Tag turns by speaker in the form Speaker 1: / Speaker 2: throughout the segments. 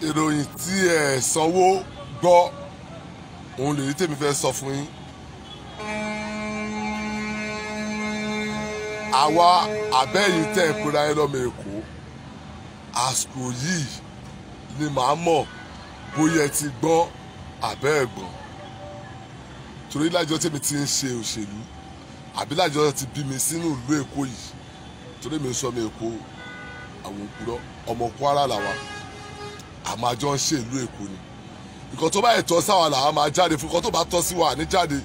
Speaker 1: ìròyìn tí ẹ sanwó gbọ́ òun lè rí tèmi fẹ́ sọ fún yín. àwa àbẹ́yìn tẹ̀ ń pera ẹ lọ́mọ Èkó àsìkò yìí ni màá mọ̀ bóyá ẹ ti gbọ́ àbẹ́ ẹ̀gbọ́n torí lájọ́ tèmi ti ń ṣe òṣèlú àbí lájọ́ ti bí mi sínú ìlú Èkó yìí torí mi ń sọ mi Èkó àwọn òkúrọ́ ọmọ Kwara làwa àmọ́ àjọ ń ṣe ìlú Èkó ni nǹkan tó bá yẹ tọ́ sáwà làwa máa jáde fún nǹkan tó bá tọ́ sí wa ní jáde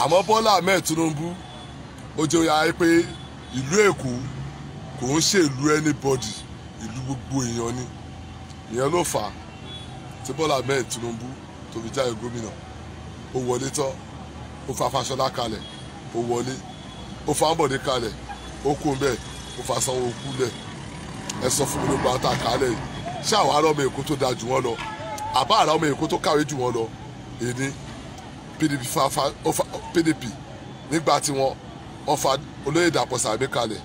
Speaker 1: àmọ́ Bọ́lá Ahmed Tinubu ó jẹ́ òyà pé ìlú Èkó kò ń ṣe ìlú anybody ìlú gbogbo èèyàn ni ìyẹn ló fà á tí Bọ́lá Ahmed Tinubu tó fi jáde gómìnà ó wọlé tán ó fa Fáṣọlá kalẹ̀ ó wọlé ó fa Ambode kalẹ̀ ó kó ń bẹ́ẹ̀ ó fa Sanwó-Olú lẹ̀ ẹ sọ fún mi ló gba ata kalẹ̀ yìí ṣé àwọn ará ọmọ Èkó tó da jù wọ́n lọ àbá ará ọmọ Èkó tó kàwé jù wọ́n lọ èdè PDP nígbà tí wọ́n fa olóyè Dàpọ̀ Sàràmí kalẹ̀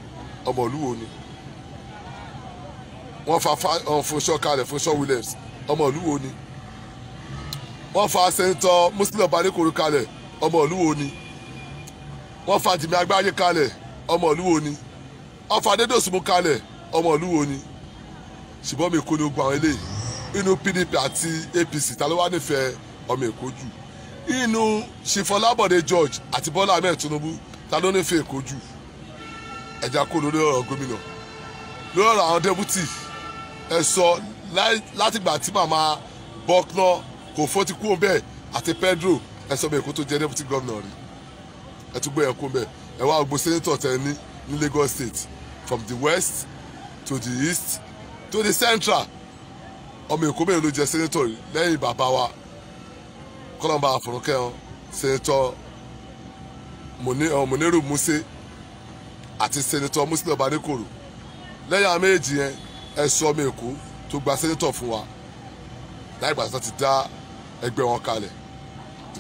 Speaker 1: ọmọ ìlú wo ni wọ́n fa Fúnṣọ́ kalẹ̀ Fúnṣọ́ Williams ọmọ ìlú wo ni wọ́n fa sẹ́ńtọ̀ Muslim Ọbánikoro kalẹ̀ ọmọ ìlú wo ni wọ́n fa Jìmí Agbájé kalẹ̀ ọmọ ìlú wo ni wọ́n fa Adédọ̀sùnmú kalẹ̀ ọmọ ìlú wo ni ṣùgbọ́n mi Èkó ni ó gba àwọn eléyìí inú PDP àti APC ta ló wá nífẹ̀ẹ́ ọmọ Èkó jù inú Ṣìfọlábọ̀dé George àti Bọ́lá Ahmed Tinubu ta ló nífẹ̀ẹ́ Èkó jù ẹ̀já kó lórí ọ̀rọ̀ gómìnà lórí ọ̀rọ̀ àwọn dẹ́bùtì ẹ sọ látìgbà tí màmá Bọ́knọ́ kò fọ́ ti kú òun bẹ́ẹ̀ àti Pedro ẹ sọ bẹ́ẹ̀ Èkó tó jẹ́ dẹ́bùtì gómìnà rí ẹ tún gbé ẹ̀kọ́ bẹ́ẹ̀ ẹ wá gbogbo sẹ́nitọ̀ tẹ ní Lagos State from the west to the east to the central ọmọ Èkó bẹ́ẹ̀ ló jẹ́ sẹ́nitọ̀ rí lẹ́yìn bàbá wa kọ́lọ́mbà àfọ̀rọ̀kẹ́ wọn sẹ́nitọ̀ Moniru Muse àti sẹ́nitọ̀ Muslim Ọbánikoro lẹ́yìn àwọn méjì yẹn ẹ sọ ọmọ Èkó tó gba sẹ́nitọ̀ fún wa láì gbà tó ti dá ẹgbẹ́ wọn kalẹ̀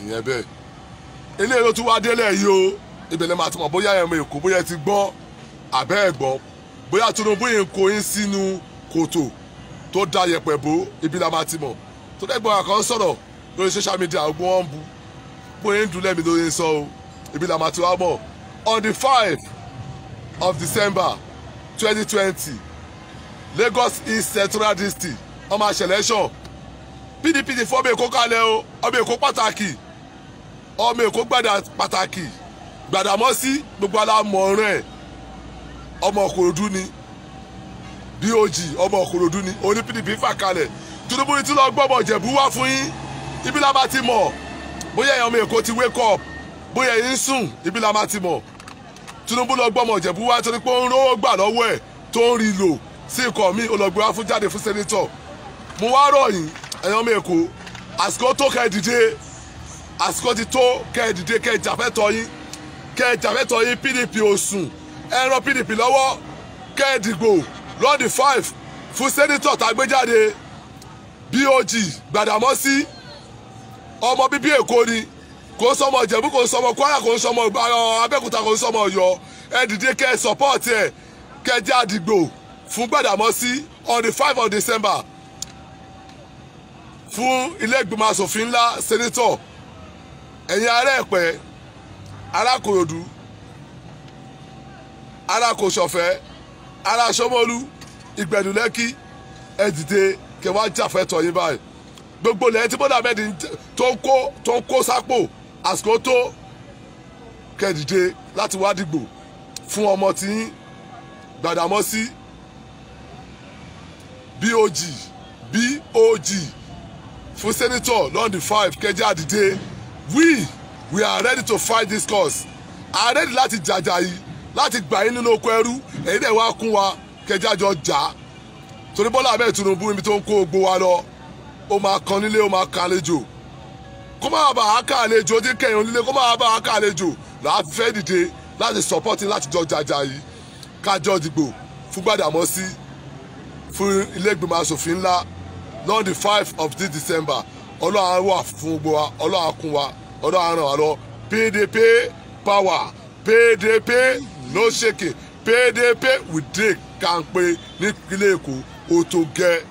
Speaker 1: ìyẹn bẹ́ẹ̀ eléyìí ló tún wá délẹ̀ yìí o ìbẹ̀lẹ̀ máa ti mọ̀ bóyá ẹ̀mọ Èkó bóyá ẹ ti gbọ́ àbẹ́ ẹ̀gbọ́n bóyá Tinubu yìí ń kó yín sínú kòtò tó da yẹ̀pẹ̀ bò ibi la máa ti mọ̀ tó dẹ́gbọ́n àkàn sọ̀rọ̀ lórí social media ọgbọ́n wọn bu bóyá ń dùn lẹ́mi lórí sọ o ibi la máa ti wá mọ̀ on the 5th of December 2020 Lagos East Central District ọmọ àṣẹlẹ́sọ̀ PDP ti fọ́ ọmọ Èkó kalẹ̀ o ọmọ Èkó pàtàkì ọmọ Èkó gbàdà pàtàkì Gbàdámọ́sí gbogbo alámọ̀ọ́rẹ́ ẹ̀ ọmọ Ìkòròdú ni BOG ọmọ Ìkòròdú ni oní PDP fà kalẹ̀ Tinubu ti lọ gbọ́mọ̀ Ìjẹ̀bú wá fún yín ibi la bá ti mọ̀ bóyá ẹ̀yàn ọmọ Èkó ti wake up bóyá ẹ̀yin sùn ibi la bá ti mọ̀ Tinubu lọ gbọ́mọ̀ Ìjẹ̀bú wá torí pé ó ń rówó gbà lọ́wọ́ ẹ̀ tó ń rí lò sí ikọ̀ mi olọ́gbé wá fún jáde fún sẹ́nitọ̀ mo wá rọ̀ yín ẹ̀yàn ọmọ Èkó àsìkò tó kẹ́ ẹ dìde àsìkò ti tó kẹ́ ẹ dìde kẹ́ ẹ jàfẹ́tọ̀ yín kẹjàfẹ́tọ̀ yín PDP òsùn ẹran PDP lọ́wọ́ kẹ́ẹ̀dìgbò lọ́ọ̀dì 5 fún sẹ́nitọ̀ tàgbéjáde BOG Gbàdámọ́sí ọmọ bíbí Èkó ni kò ń sọmọ Ìjẹ̀bú kò ń sọmọ Kwara kò ń sọmọ Abẹ́òkúta kò ń sọmọ Ọ̀yọ́ ẹ dìde kẹ́ ẹ support ẹ kẹjàdìgbò fún Gbàdámọ́sí on the 5 of December fún ilé ìgbìmọ̀ asòfin ńlá sẹ́nitọ̀ ẹ̀yin ará Ẹ̀pẹ́ ará Ìkòròdú ará Kòsọ̀fẹ́ ará Ṣómólú Ìgbẹ̀dù Lẹ́kì ẹ dìde kẹwàá jàfẹ́tọ̀ yín báyìí gbogbo lẹ́yìn tí Bọ́lá Ahmed tó ń kó sápò àsìkò tó kẹ dìde láti wá dìgbò fún ọmọ tí Gbàdámọ́sí BOG fún sẹ́nitọ̀ lọ́ndì 5 kẹjá dìde we are ready to fight this cause a ready láti jàjà yìí láti gbà yín nínú oko ẹrú èyí dẹ̀ wá kún wa kẹjájọ jà torí Bọ́lá Ahmed Tinubu níbi tó ń kó gbó wa lọ ó máa kan nílé ó máa kan àlejò kó máa bá a ká àlejò ó ti kẹyìn onílé kó máa bá a ká àlejò làá fẹ́ dìde láti support láti jọ jàjà yìí kájọ dìgbò fún Gbàdámọ́sí fún ilé ìgbìmọ̀ asòfin ńlá lọ́ndì 5 of this December Ọlọ́run wà fún gbogbo wa Ọlọ́run kún wa Ọlọ́run ràn wá lọ PDP power PDP no shaking PDP we dey kàńpé nípínlẹ̀ Èkó ó tó gẹ́.